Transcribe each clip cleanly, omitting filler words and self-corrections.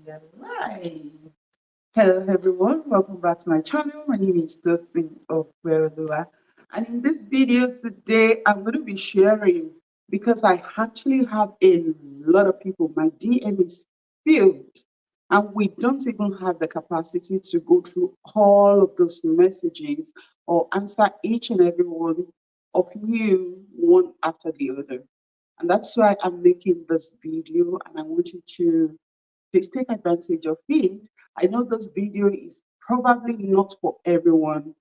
We are live. Hello, everyone. Welcome back to my channel. My name is Tosin Opeoluwa. And in this video today, I'm going to be sharing because I actually have a lot of people. My DM is filled, and we don't even have the capacity to go through all of those messages or answer each and every one of you one after the other. And that's why I'm making this video, and I want you to please take advantage of it. I know this video is probably not for everyone,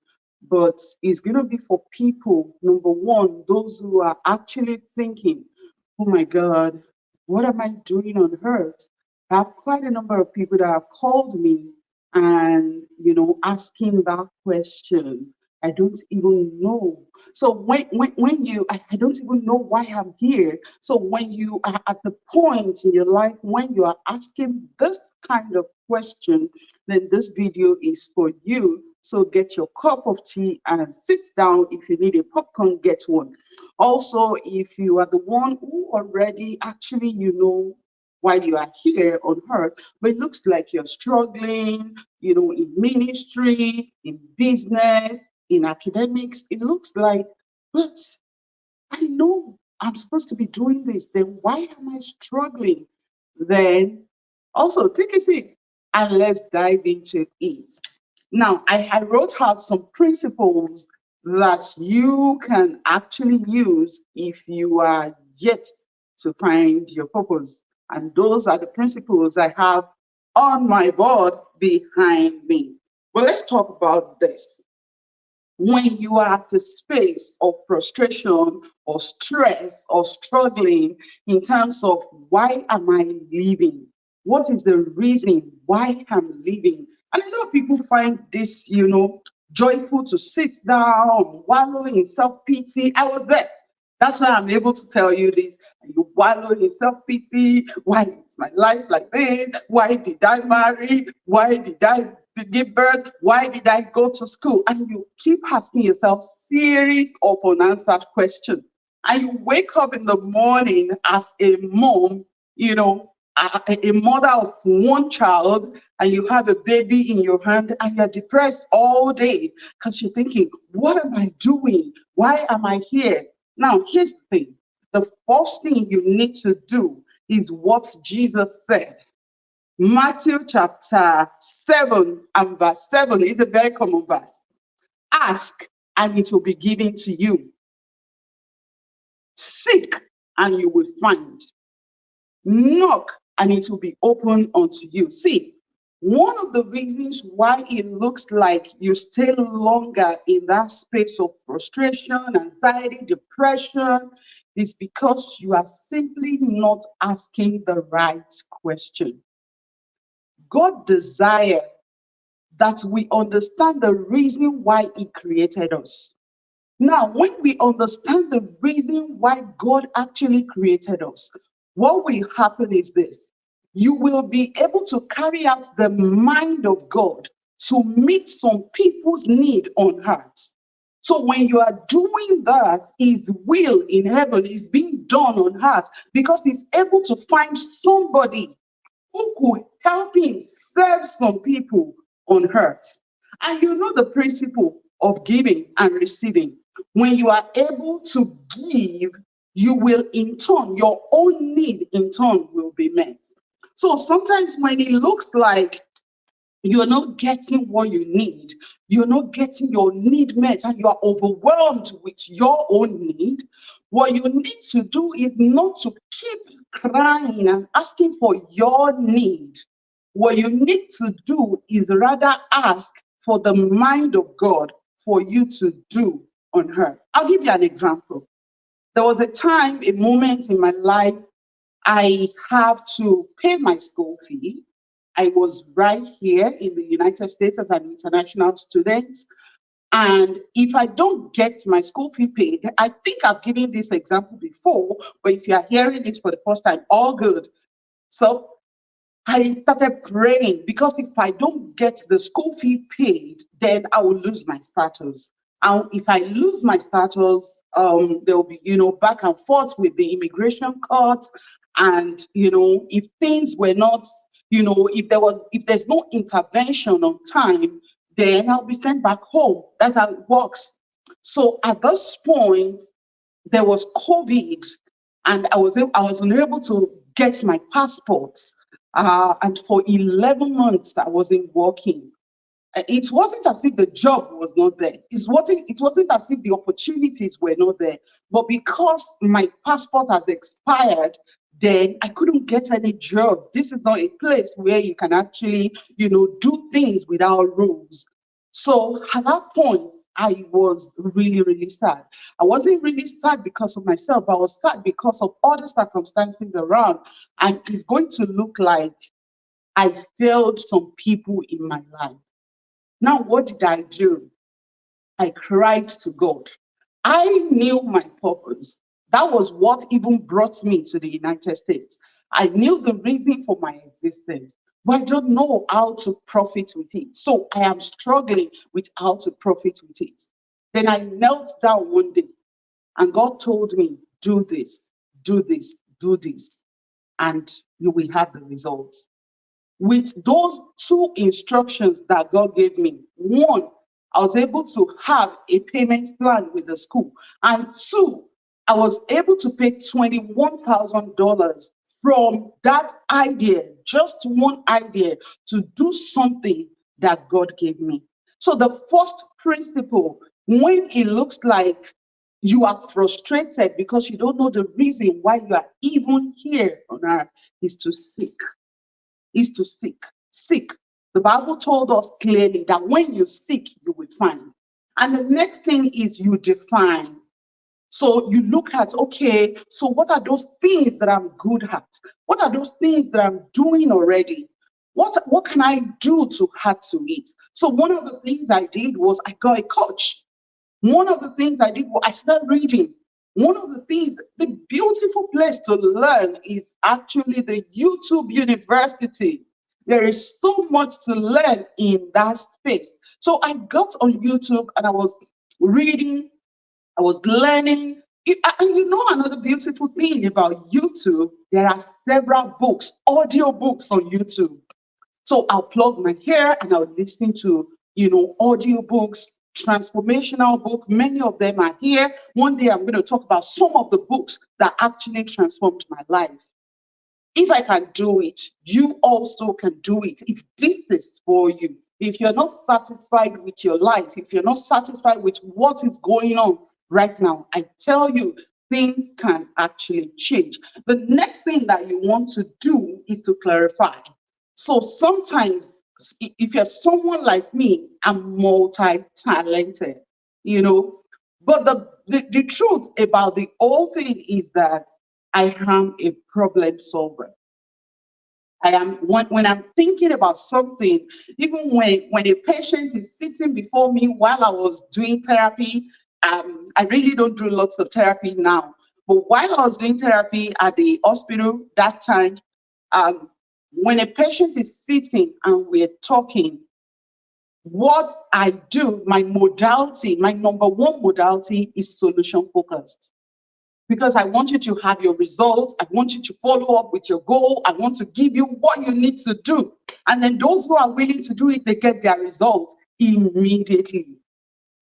but it's going to be for people, number one, those who are actually thinking, oh my God, what am I doing on earth? I have quite a number of people that have called me and, asking that question. I don't even know. So when I don't even know why I'm here. So when you are at the point in your life when you are asking this kind of question, then this video is for you. So get your cup of tea and sit down. If you need a popcorn, get one. Also, if you are the one who already actually why you are here on earth, but it looks like you're struggling, in ministry, in business, in academics, it looks like, but I know I'm supposed to be doing this. Then why am I struggling? Then also take a seat and let's dive into it. Now, I wrote out some principles that you can actually use if you are yet to find your purpose. And those are the principles I have on my board behind me. Well, let's talk about this. When you are at a space of frustration or stress or struggling in terms of why am I living? What is the reason why I'm living? And a lot of people find this, joyful to sit down, wallow in self-pity. I was there. That's why I'm able to tell you this. You wallow in self-pity. Why is my life like this? Why did I marry? Why did I give birth? Why did I go to school? And you keep asking yourself series of unanswered questions. And you wake up in the morning as a mom, a mother of one child, and you have a baby in your hand, and you're depressed all day because you're thinking, what am I doing? Why am I here? Now, here's the thing. The first thing you need to do is what Jesus said. Matthew chapter 7 and verse 7 is a very common verse. Ask and it will be given to you. Seek and you will find. Knock and it will be opened unto you. See, one of the reasons why it looks like you stay longer in that space of frustration, anxiety, depression is because you are simply not asking the right question. God desires that we understand the reason why He created us. Now, when we understand the reason why God actually created us, what will happen is this. You will be able to carry out the mind of God to meet some people's need on earth. So when you are doing that, His will in heaven is being done on earth because He's able to find somebody who could help Him serve some people on earth. And you know the principle of giving and receiving. When you are able to give, you will in turn, your own need in turn will be met. So sometimes when it looks like you're not getting what you need, you're not getting your need met, and you are overwhelmed with your own need, what you need to do is not to keep crying and asking for your need. What you need to do is rather ask for the mind of God for you to do on her. I'll give you an example. There was a time, a moment in my life, I have to pay my school fee. I was right here in the United States as an international student. And if I don't get my school fee paid, I think I've given this example before, but if you are hearing it for the first time, all good. So I started praying because if I don't get the school fee paid, then I will lose my status. And if I lose my status, there'll be, back and forth with the immigration court. And, if things were not, if there's no intervention on time, then I'll be sent back home. That's how it works. So at this point, there was COVID, and I was unable to get my passport. And for 11 months, I wasn't working. It wasn't as if the job was not there. It wasn't as if the opportunities were not there. But because my passport has expired, then I couldn't get any job. This is not a place where you can actually, do things without rules. So at that point, I was really, really sad. I wasn't really sad because of myself. I was sad because of other circumstances around. And it's going to look like I failed some people in my life. Now, what did I do? I cried to God. I knew my purpose. That was what even brought me to the United States. I knew the reason for my existence, but I don't know how to profit with it. So I am struggling with how to profit with it. Then I knelt down one day and God told me, do this, do this, do this, and you will have the results. With those two instructions that God gave me, one, I was able to have a payment plan with the school. And two, I was able to pay $21,000 from that idea, just one idea, to do something that God gave me. So the first principle, when it looks like you are frustrated because you don't know the reason why you are even here on earth, is to seek. Is to seek. Seek. The Bible told us clearly that when you seek, you will find. And the next thing is you define. So you look at, okay, so what are those things that I'm good at? What are those things that I'm doing already? What can I do to add to it? So one of the things I did was I got a coach. One of the things I did was I started reading. One of the things, the beautiful place to learn is actually the YouTube University. There is so much to learn in that space. So I got on YouTube and I was reading, I was learning. And another beautiful thing about YouTube, there are several books, audio books on YouTube. So I'll plug my hair and I'll listen to, audio books, transformational book. Many of them are here. One day I'm going to talk about some of the books that actually transformed my life. If I can do it, you also can do it. If this is for you, if you're not satisfied with your life, if you're not satisfied with what is going on right now, I tell you, things can actually change. The next thing that you want to do is to clarify. So sometimes, if you're someone like me, I'm multi-talented, but the truth about the whole thing is that I am a problem solver. I am when I'm thinking about something, even when a patient is sitting before me while I was doing therapy, I really don't do lots of therapy now. But while I was doing therapy at the hospital that time, when a patient is sitting and we're talking, what I do, my modality, my number one modality is solution focused. Because I want you to have your results. I want you to follow up with your goal. I want to give you what you need to do. And then those who are willing to do it, they get their results immediately.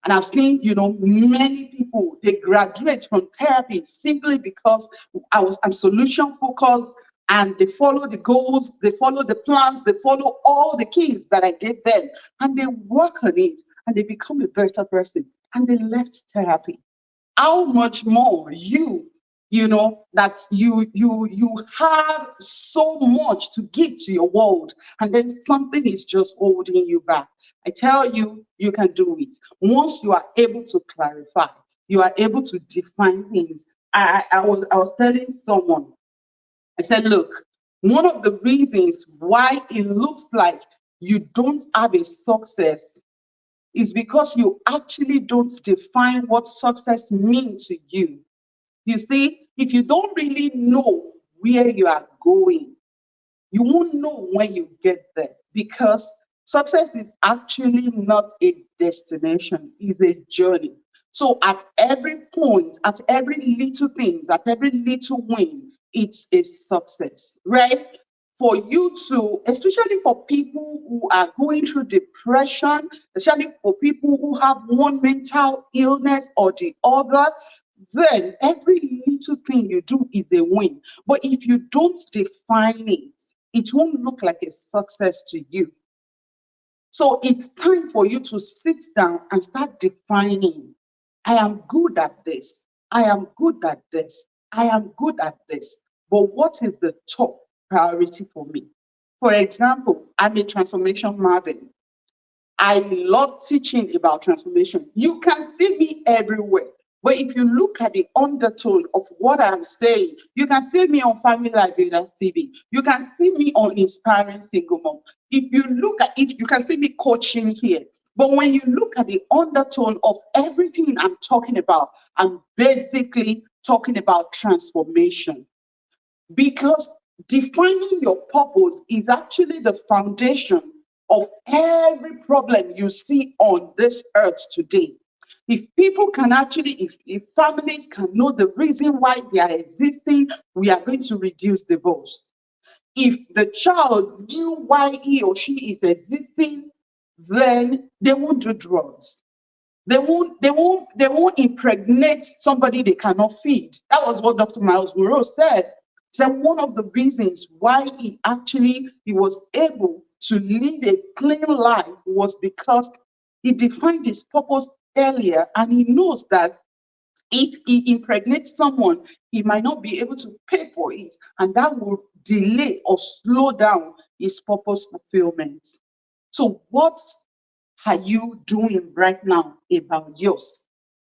And I've seen, many people, they graduate from therapy simply because I'm solution focused, and they follow the goals, they follow the plans, they follow all the keys that I gave them, and they work on it, and they become a better person, and they left therapy. How much more that you have so much to give to your world, and then something is just holding you back. I tell you, you can do it. Once you are able to clarify, you are able to define things. I was telling someone, I said, look, one of the reasons why it looks like you don't have a success is because you actually don't define what success means to you. You see, if you don't really know where you are going, you won't know when you get there, because success is actually not a destination, it's a journey. So at every point, at every little things, at every little win, it's a success, right? for you to, especially for people who are going through depression, especially for people who have one mental illness or the other, then every little thing you do is a win. But if you don't define it, it won't look like a success to you. So it's time for you to sit down and start defining. I am good at this. I am good at this. I am good at this. But what is the top priority for me? For example, I'm a transformation marvin. I love teaching about transformation. You can see me everywhere. But if you look at the undertone of what I'm saying, you can see me on Family Life Builders TV. You can see me on Inspiring Single Mom. If you look at it, you can see me coaching here. But when you look at the undertone of everything I'm talking about, I'm basically talking about transformation. Because defining your purpose is actually the foundation of every problem you see on this earth today. If people can actually, if families can know the reason why they are existing, we are going to reduce divorce. If the child knew why he or she is existing, then they won't do drugs. They won't impregnate somebody they cannot feed. That was what Dr. Miles Monroe said. So one of the reasons why he was able to live a clean life was because he defined his purpose earlier, and he knows that if he impregnates someone, he might not be able to pay for it, and that will delay or slow down his purpose fulfillment. So what are you doing right now about yours?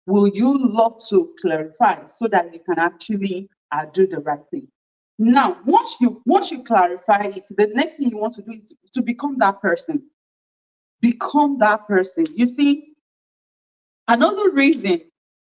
Will you love to clarify so that you can actually do the right thing? Now, once you clarify it, the next thing you want to do is to become that person. Become that person. You see, another reason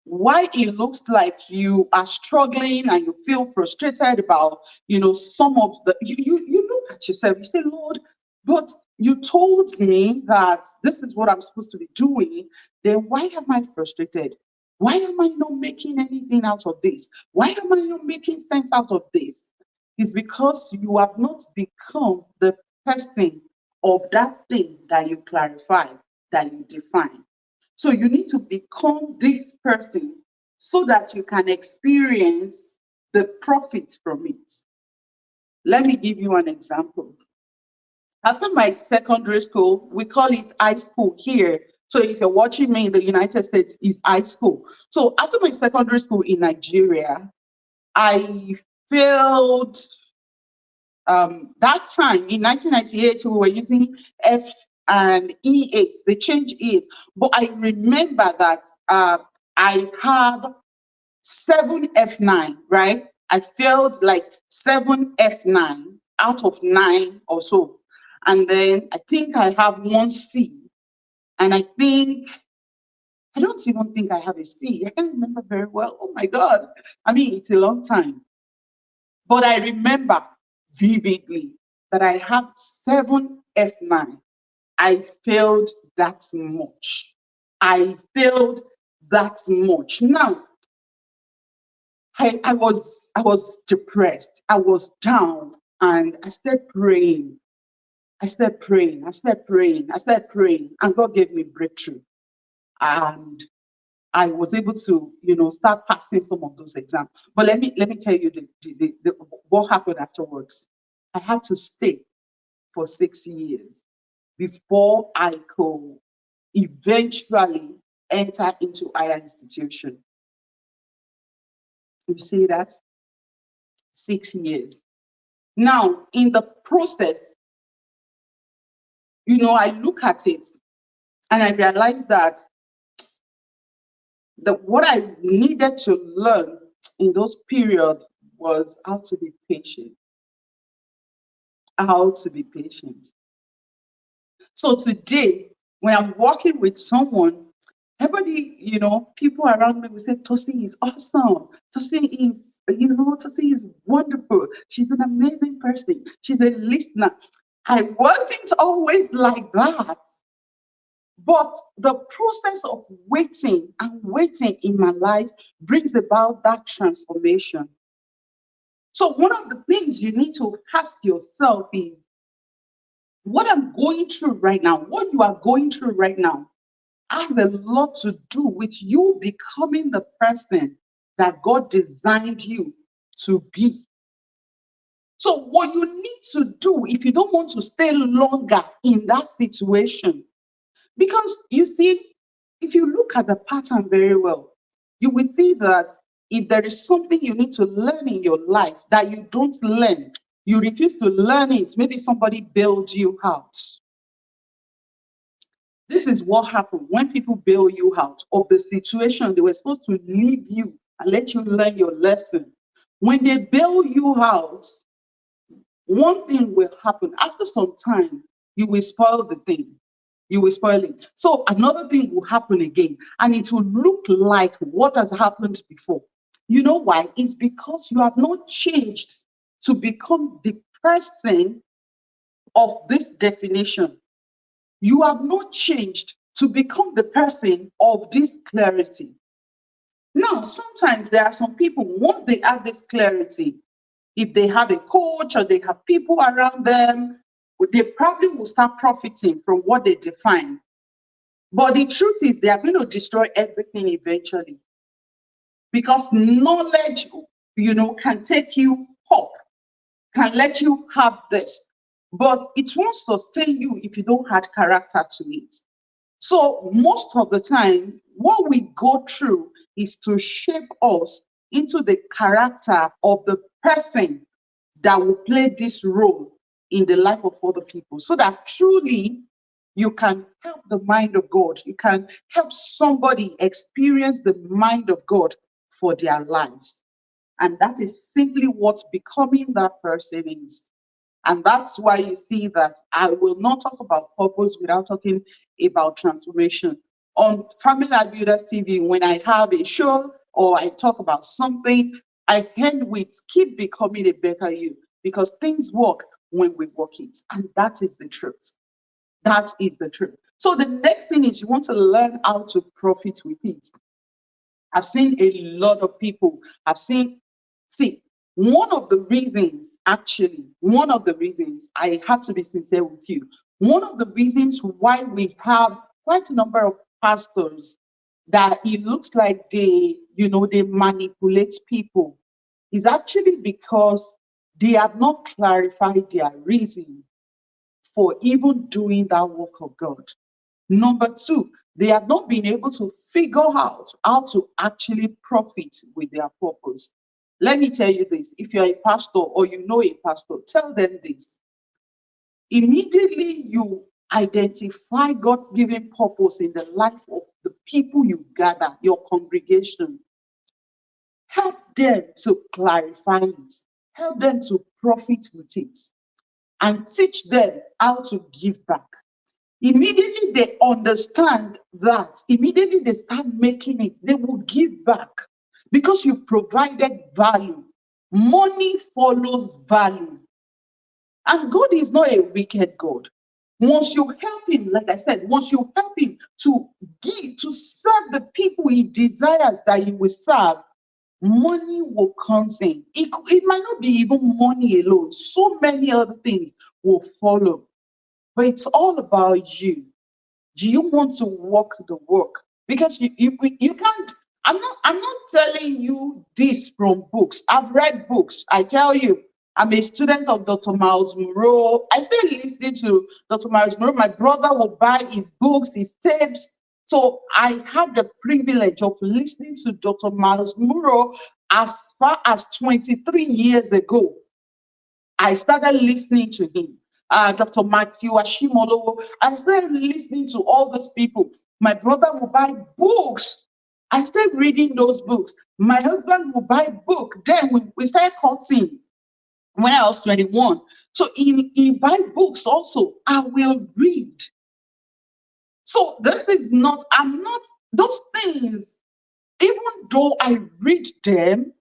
why it looks like you are struggling and you feel frustrated about, some of the, you look at yourself, you say, Lord, but you told me that this is what I'm supposed to be doing, then why am I frustrated? Why am I not making anything out of this? Why am I not making sense out of this? It's because you have not become the person of that thing that you clarify, that you define. So you need to become this person so that you can experience the profit from it. Let me give you an example. After my secondary school, we call it high school here. So if you're watching me in the United States, it's high school. So after my secondary school in Nigeria, I failed. That time in 1998, we were using F and E8. They changed it, but I remember that I have 7F9, right? I failed like 7F9 out of 9 or so. And then I think I have 1C. And I don't even think I have a C. I can't remember very well. Oh my God. I mean, it's a long time. But I remember vividly that I have 7F9. I failed that much. I failed that much. Now, I was depressed. I was down, and I started praying. I started praying. I started praying. I started praying, and God gave me breakthrough. And I was able to, start passing some of those exams. But let me tell you what happened afterwards. I had to stay for 6 years before I could eventually enter into higher institution. You see that? 6 years. Now, in the process, I look at it and I realize that what I needed to learn in those periods was how to be patient. How to be patient. So today, when I'm working with someone, everybody, people around me will say, Tosin is awesome. Tosin is wonderful. She's an amazing person. She's a listener. I wasn't always like that. But the process of waiting and waiting in my life brings about that transformation. So one of the things you need to ask yourself is, what I'm going through right now, what you are going through right now, has a lot to do with you becoming the person that God designed you to be. So what you need to do if you don't want to stay longer in that situation, because you see, if you look at the pattern very well, you will see that if there is something you need to learn in your life that you don't learn, you refuse to learn it, maybe somebody bailed you out. This is what happened when people bail you out of the situation they were supposed to leave you and let you learn your lesson. When they bail you out, one thing will happen. After some time, you will spoil the thing. You will spoil it. So another thing will happen again, and it will look like what has happened before. You know why? It's because you have not changed to become the person of this definition. You have not changed to become the person of this clarity. Now, sometimes there are some people, once they have this clarity, if they have a coach or they have people around them, they probably will start profiting from what they define. But the truth is, they are going to destroy everything eventually, because knowledge, can take you up, can let you have this, but it won't sustain you if you don't add character to it. So most of the time, what we go through is to shape us into the character of the person that will play this role in the life of other people, so that truly you can help the mind of God. You can help somebody experience the mind of God for their lives. And that is simply what becoming that person is. And that's why you see that I will not talk about purpose without talking about transformation. On Family Builders TV, when I have a show or I talk about something, I end with keep becoming a better you, because things work when we work it. And that is the truth. That is the truth. So the next thing is you want to learn how to profit with it. I've seen a lot of people, see, one of the reasons, I have to be sincere with you, one of the reasons why we have quite a number of pastors that it looks like they manipulate people is actually because they have not clarified their reason for even doing that work of God. Number two, they have not been able to figure out how to actually profit with their purpose. Let me tell you this, if you're a pastor or you know a pastor, tell them this. Immediately you identify God's given purpose in the life of the people you gather, your congregation, help them to clarify it, help them to profit with it, and teach them how to give back. Immediately they understand that, immediately they start making it, they will give back because you've provided value. Money follows value. And God is not a wicked God. Once you help him, like I said, once you help him to give, to serve the people he desires that you will serve, money will come in. It might not be even money alone. So many other things will follow. But it's all about you. Do you want to walk the work? Because you can't. I'm not telling you this from books. I've read books. I tell you, I'm a student of Dr. Miles Monroe. I still listening to Dr. Miles Monroe. My brother will buy his books, his tapes. So I had the privilege of listening to Dr. Miles Monroe as far as 23 years ago. I started listening to him. Dr. Matthew Ashimolowo. I started listening to all those people. My brother will buy books. I started reading those books. My husband will buy book. Then we started cutting when I was 21. So he buy books also. I will read. So this is not, I'm not, those things, even though I read them,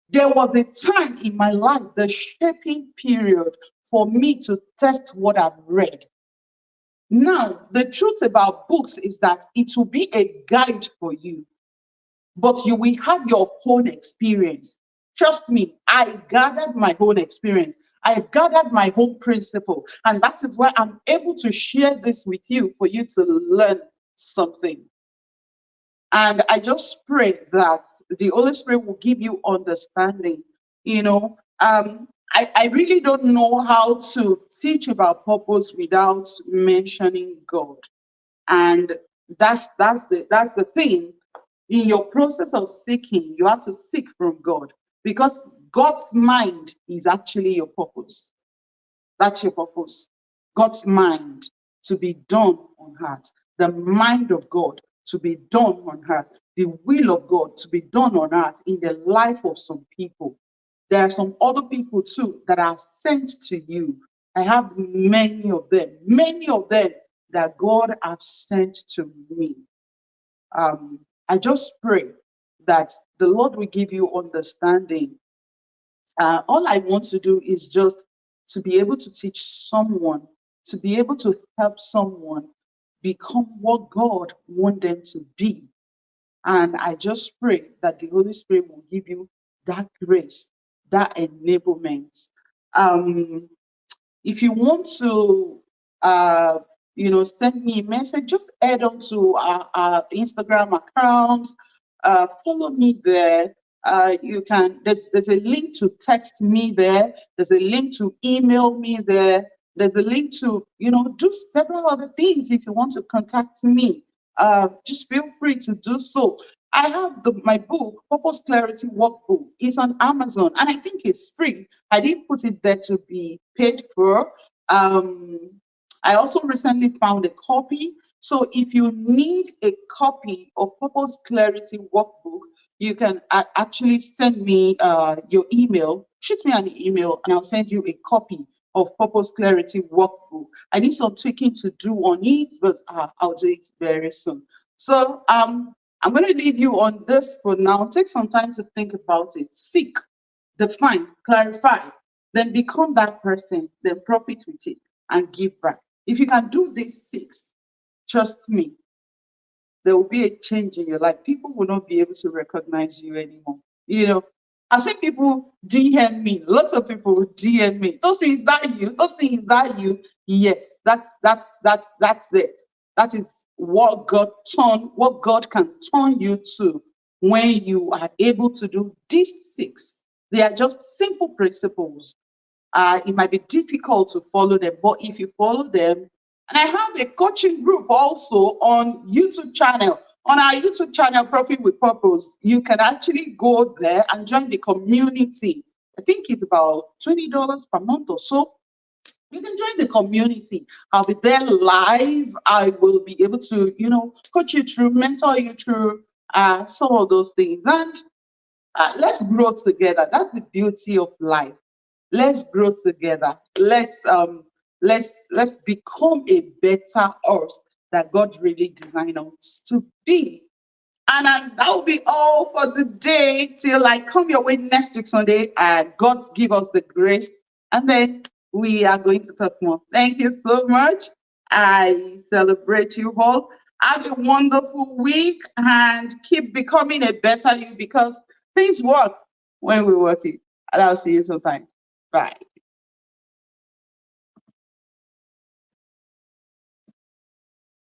there was a time in my life, the shaping period for me to test what I've read. Now, the truth about books is that it will be a guide for you, but you will have your own experience. Trust me, I gathered my own experience. I gathered my own principle. And that is why I'm able to share this with you for you to learn something. And I just pray that the Holy Spirit will give you understanding. You know, I really don't know how to teach about purpose without mentioning God. And that's the thing. In your process of seeking, you have to seek from God, because God's mind is actually your purpose. That's your purpose. God's mind to be done on earth. The mind of God to be done on earth. The will of God to be done on earth in the life of some people. There are some other people too that are sent to you. I have many of them that God has sent to me. I just pray that the Lord will give you understanding. All I want to do is just to be able to teach someone, to be able to help someone become what God wants them to be. And I just pray that the Holy Spirit will give you that grace, that enablement. Um, if you want to, send me a message, just head on to our Instagram account, follow me there. You can, there's a link to text me there. There's a link to email me there. There's a link to, do several other things if you want to contact me. Just feel free to do so. I have my book, Purpose Clarity Workbook. It's on Amazon, and I think it's free. I didn't put it there to be paid for. I also recently found a copy. So if you need a copy of Purpose Clarity Workbook, you can actually send me your email, shoot me an email, and I'll send you a copy of Purpose Clarity Workbook. I need some tweaking to do on it, but I'll do it very soon. So I'm going to leave you on this for now. Take some time to think about it. Seek, define, clarify, then become that person, then profit with it and give back. If you can do these 6, trust me, there will be a change in your life. People will not be able to recognize you anymore. I've seen people DM me. Lots of people DM me. Tosin, is that you? Tosin, is that you? Yes, that's it. That is what God can turn you to when you are able to do these 6. They are just simple principles. It might be difficult to follow them, but if you follow them, and I have a coaching group also on YouTube channel. On our YouTube channel, Profit with Purpose, you can actually go there and join the community. I think it's about $20 per month or so. You can join the community. I'll be there live. I will be able to, coach you through, mentor you through some of those things. And let's grow together. That's the beauty of life. Let's grow together. Let's become a better us that God really designed us to be. And that will be all for today. Till I come your way next week Sunday, God give us the grace, and then we are going to talk more. Thank you so much. I celebrate you all. Have a wonderful week and keep becoming a better you, because things work when we work it. And I'll see you sometime. Bye.